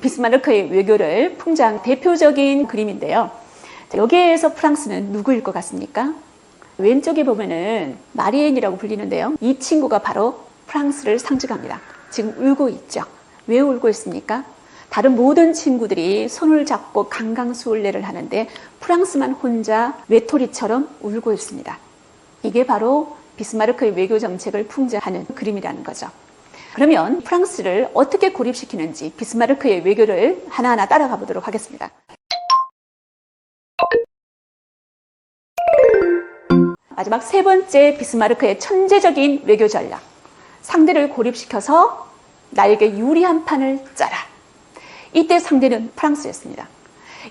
비스마르크의 외교를 풍자한 대표적인 그림인데요. 여기에서 프랑스는 누구일 것 같습니까? 왼쪽에 보면은 마리엔이라고 불리는데요. 이 친구가 바로 프랑스를 상징합니다. 지금 울고 있죠. 왜 울고 있습니까? 다른 모든 친구들이 손을 잡고 강강수월래를 하는데 프랑스만 혼자 외톨이처럼 울고 있습니다. 이게 바로 비스마르크의 외교 정책을 풍자하는 그림이라는 거죠. 그러면 프랑스를 어떻게 고립시키는지 비스마르크의 외교를 하나하나 따라가 보도록 하겠습니다. 마지막 세 번째 비스마르크의 천재적인 외교 전략. 상대를 고립시켜서 나에게 유리한 판을 짜라. 이때 상대는 프랑스였습니다.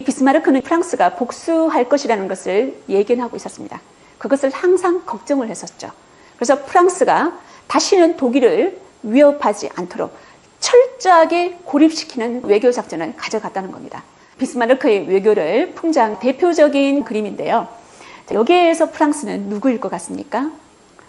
비스마르크는 프랑스가 복수할 것이라는 것을 예견하고 있었습니다. 그것을 항상 걱정을 했었죠. 그래서 프랑스가 다시는 독일을 위협하지 않도록 철저하게 고립시키는 외교 작전을 가져갔다는 겁니다. 비스마르크의 외교를 풍자한 대표적인 그림인데요. 여기에서 프랑스는 누구일 것 같습니까?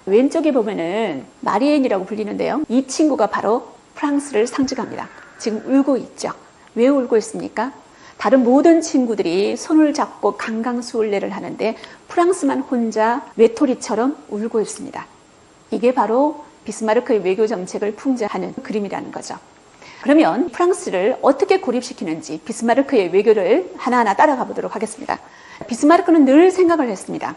왼쪽에 보면은 마리엔이라고 불리는데요. 이 친구가 바로 프랑스를 상징합니다. 지금 울고 있죠. 왜 울고 있습니까? 다른 모든 친구들이 손을 잡고 강강수월래를 하는데 프랑스만 혼자 외톨이처럼 울고 있습니다. 이게 바로 비스마르크의 외교 정책을 풍자하는 그림이라는 거죠. 그러면 프랑스를 어떻게 고립시키는지 비스마르크의 외교를 하나하나 따라가 보도록 하겠습니다. 비스마르크는 늘 생각을 했습니다.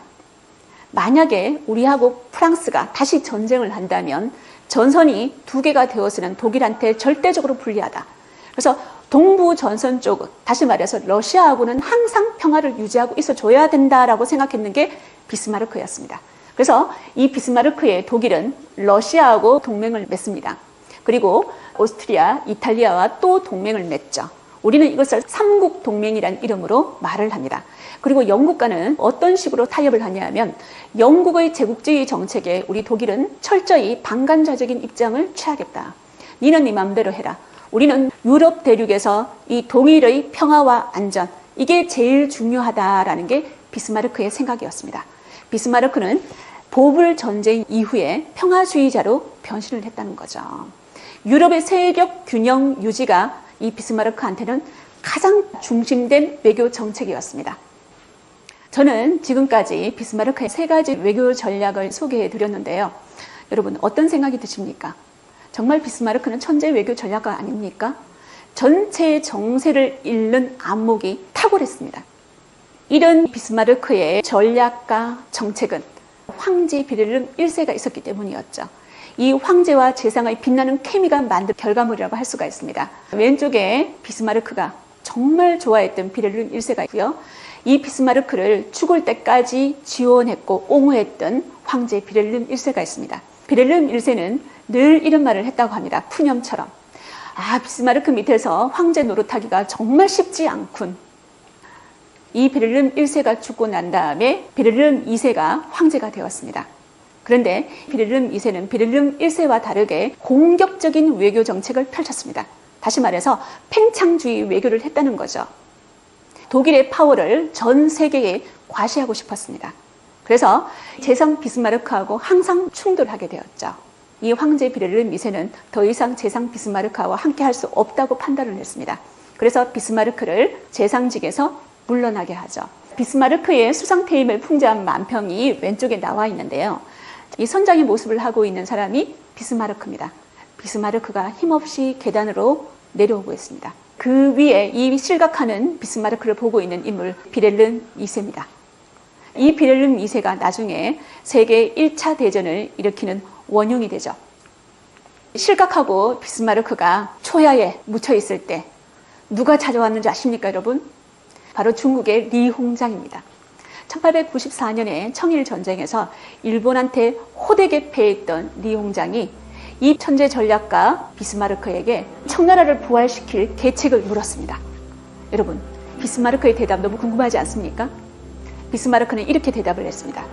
만약에 우리하고 프랑스가 다시 전쟁을 한다면 전선이 두 개가 되어서는 독일한테 절대적으로 불리하다. 그래서 동부 전선 쪽, 다시 말해서 러시아하고는 항상 평화를 유지하고 있어줘야 된다라고 생각했는 게 비스마르크였습니다. 그래서 이 비스마르크의 독일은 러시아하고 동맹을 맺습니다. 그리고 오스트리아, 이탈리아와 또 동맹을 맺죠. 우리는 이것을 삼국 동맹이라는 이름으로 말을 합니다. 그리고 영국과는 어떤 식으로 타협을 하냐면 영국의 제국주의 정책에 우리 독일은 철저히 방관자적인 입장을 취하겠다. 니는 네 맘대로 해라. 우리는 유럽 대륙에서 이 동일의 평화와 안전, 이게 제일 중요하다라는 게 비스마르크의 생각이었습니다. 비스마르크는 보불 전쟁 이후에 평화주의자로 변신을 했다는 거죠. 유럽의 세력 균형 유지가 이 비스마르크한테는 가장 중심된 외교 정책이었습니다. 저는 지금까지 비스마르크의 세 가지 외교 전략을 소개해 드렸는데요. 여러분 어떤 생각이 드십니까? 정말 비스마르크는 천재 외교 전략가 아닙니까? 전체의 정세를 읽는 안목이 탁월했습니다. 이런 비스마르크의 전략과 정책은 황제 비렐름 1세가 있었기 때문이었죠. 이 황제와 재상의 빛나는 케미가 만든 결과물이라고 할 수가 있습니다. 왼쪽에 비스마르크가 정말 좋아했던 비렐름 1세가 있고요. 이 비스마르크를 죽을 때까지 지원했고 옹호했던 황제 비렐름 1세가 있습니다. 비렐름 1세는 늘 이런 말을 했다고 합니다. 푸념처럼. 비스마르크 밑에서 황제 노릇하기가 정말 쉽지 않군. 이 비렐름 1세가 죽고 난 다음에 비렐름 2세가 황제가 되었습니다. 그런데 비렐름 2세는 비렐름 1세와 다르게 공격적인 외교 정책을 펼쳤습니다. 다시 말해서 팽창주의 외교를 했다는 거죠. 독일의 파워를 전 세계에 과시하고 싶었습니다. 그래서 재상 비스마르크하고 항상 충돌하게 되었죠. 이 황제 비렐름 2세는 더 이상 재상 비스마르크와 함께 할 수 없다고 판단을 했습니다. 그래서 비스마르크를 재상직에서 물러나게 하죠. 비스마르크의 수상퇴임을 풍자한 만평이 왼쪽에 나와 있는데요. 이 선장의 모습을 하고 있는 사람이 비스마르크입니다. 비스마르크가 힘없이 계단으로 내려오고 있습니다. 그 위에 이 실각하는 비스마르크를 보고 있는 인물 비렐름 2세입니다. 이 비렐름 2세가 나중에 세계 1차 대전을 일으키는 원흉이 되죠. 실각하고 비스마르크가 초야에 묻혀 있을 때 누가 찾아왔는지 아십니까, 여러분? 바로 중국의 리홍장입니다. 1894년에 청일전쟁에서 일본한테 호되게 패했던 리홍장이 이 천재 전략가 비스마르크에게 청나라를 부활시킬 계책을 물었습니다. 여러분, 비스마르크의 대답 너무 궁금하지 않습니까? 비스마르크는 이렇게 대답을 했습니다.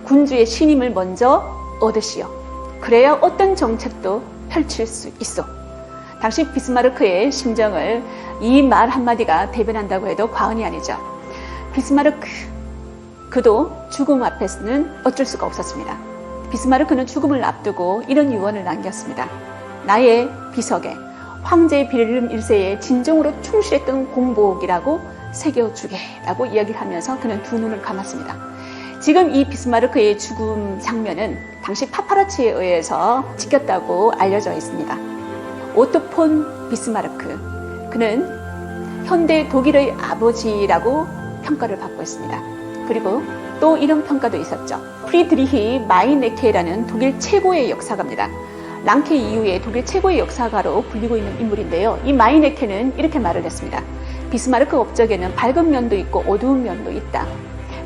군주의 신임을 먼저 얻으시오. 그래야 어떤 정책도 펼칠 수 있어. 당시 비스마르크의 심정을 이 말 한마디가 대변한다고 해도 과언이 아니죠. 비스마르크, 그도 죽음 앞에서는 어쩔 수가 없었습니다. 비스마르크는 죽음을 앞두고 이런 유언을 남겼습니다. 나의 비석에 황제 빌헬름 1세에 진정으로 충실했던 공복이라고 새겨주게라고 이야기를 하면서 그는 두 눈을 감았습니다. 지금 이 비스마르크의 죽음 장면은 당시 파파라치에 의해서 찍혔다고 알려져 있습니다. 오토 폰 비스마르크, 그는 현대 독일의 아버지라고 평가를 받고 있습니다. 그리고 또 이런 평가도 있었죠. 프리드리히 마이네케라는 독일 최고의 역사가입니다. 랑케 이후에 독일 최고의 역사가로 불리고 있는 인물인데요. 이 마이네케는 이렇게 말을 했습니다. 비스마르크 업적에는 밝은 면도 있고 어두운 면도 있다.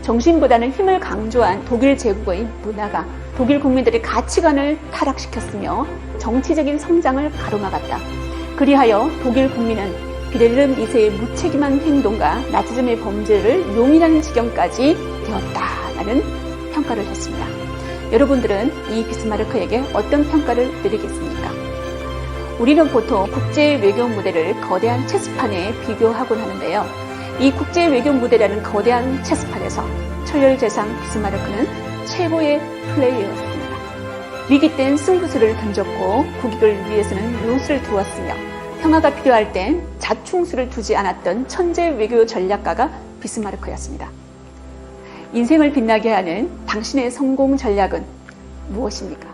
정신보다는 힘을 강조한 독일 제국의 문화가 독일 국민들의 가치관을 타락시켰으며 정치적인 성장을 가로막았다. 그리하여 독일 국민은 빌헬름 2세의 무책임한 행동과 나치즘의 범죄를 용인하는 지경까지 되었다라는 평가를 했습니다. 여러분들은 이 비스마르크에게 어떤 평가를 내리겠습니까? 우리는 보통 국제 외교 무대를 거대한 체스판에 비교하곤 하는데요. 이 국제 외교 무대라는 거대한 체스판에서 천렬재상 비스마르크는 최고의 플레이어였습니다. 위기 땐 승부수를 던졌고 국익을 위해서는 용수를 두었으며 평화가 필요할 땐 자충수를 두지 않았던 천재 외교 전략가가 비스마르크였습니다. 인생을 빛나게 하는 당신의 성공 전략은 무엇입니까?